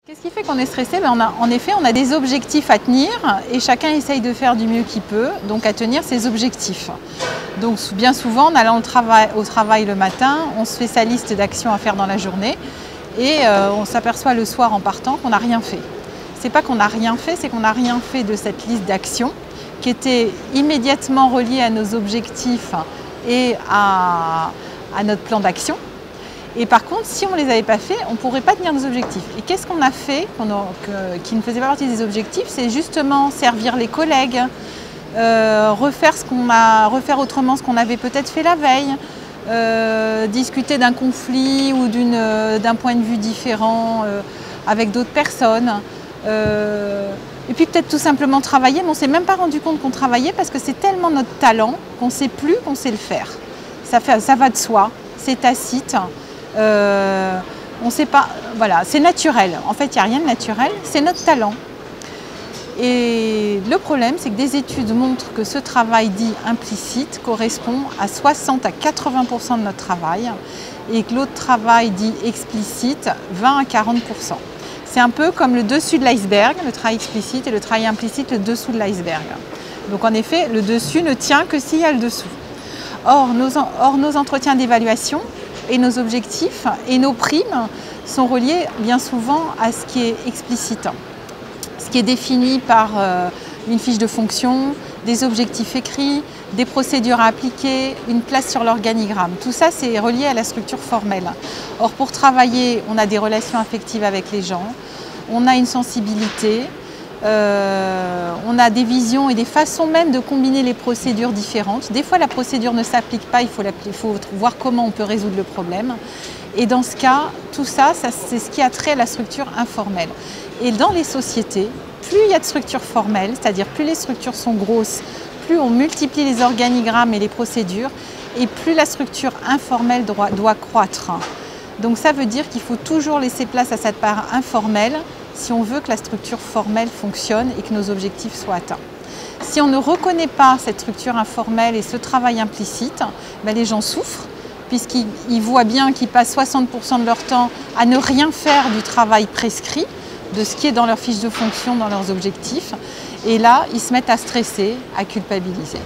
Qu'est-ce qui fait qu'on est stressé? En effet, on a des objectifs à tenir et chacun essaye de faire du mieux qu'il peut, donc à tenir ses objectifs. Donc bien souvent, en allant au travail le matin, on se fait sa liste d'actions à faire dans la journée et on s'aperçoit le soir en partant qu'on n'a rien fait. C'est pas qu'on n'a rien fait, c'est qu'on n'a rien fait de cette liste d'actions qui était immédiatement reliée à nos objectifs et à notre plan d'action. Et par contre, si on ne les avait pas fait, on ne pourrait pas tenir nos objectifs. Et qu'est-ce qu'on a fait qui ne faisait pas partie des objectifs? C'est justement servir les collègues, refaire autrement ce qu'on avait peut-être fait la veille, discuter d'un conflit ou d'un point de vue différent avec d'autres personnes. Et puis peut-être tout simplement travailler, mais on ne s'est même pas rendu compte qu'on travaillait parce que c'est tellement notre talent qu'on ne sait plus qu'on sait le faire. Ça va de soi, c'est tacite. On sait pas, voilà, c'est naturel. En fait, il n'y a rien de naturel, c'est notre talent. Et le problème, c'est que des études montrent que ce travail dit implicite correspond à 60 à 80% de notre travail et que l'autre travail dit explicite, 20 à 40%. C'est un peu comme le dessus de l'iceberg, le travail explicite, et le travail implicite, le dessous de l'iceberg. Donc en effet, le dessus ne tient que s'il y a le dessous. Or, nos entretiens d'évaluation et nos objectifs et nos primes sont reliés bien souvent à ce qui est explicite, ce qui est défini par une fiche de fonction, des objectifs écrits, des procédures à appliquer, une place sur l'organigramme. Tout ça, c'est relié à la structure formelle. Or, pour travailler, on a des relations affectives avec les gens, on a une sensibilité, on a des visions et des façons même de combiner les procédures différentes. Des fois, la procédure ne s'applique pas, il faut voir comment on peut résoudre le problème. Et dans ce cas, tout ça, c'est ce qui a trait à la structure informelle. Et dans les sociétés, plus il y a de structures formelles, c'est-à-dire plus les structures sont grosses, plus on multiplie les organigrammes et les procédures, et plus la structure informelle doit croître. Donc ça veut dire qu'il faut toujours laisser place à cette part informelle si on veut que la structure formelle fonctionne et que nos objectifs soient atteints. Si on ne reconnaît pas cette structure informelle et ce travail implicite, les gens souffrent puisqu'ils voient bien qu'ils passent 60% de leur temps à ne rien faire du travail prescrit, de ce qui est dans leur fiche de fonction, dans leurs objectifs. Et là, ils se mettent à stresser, à culpabiliser.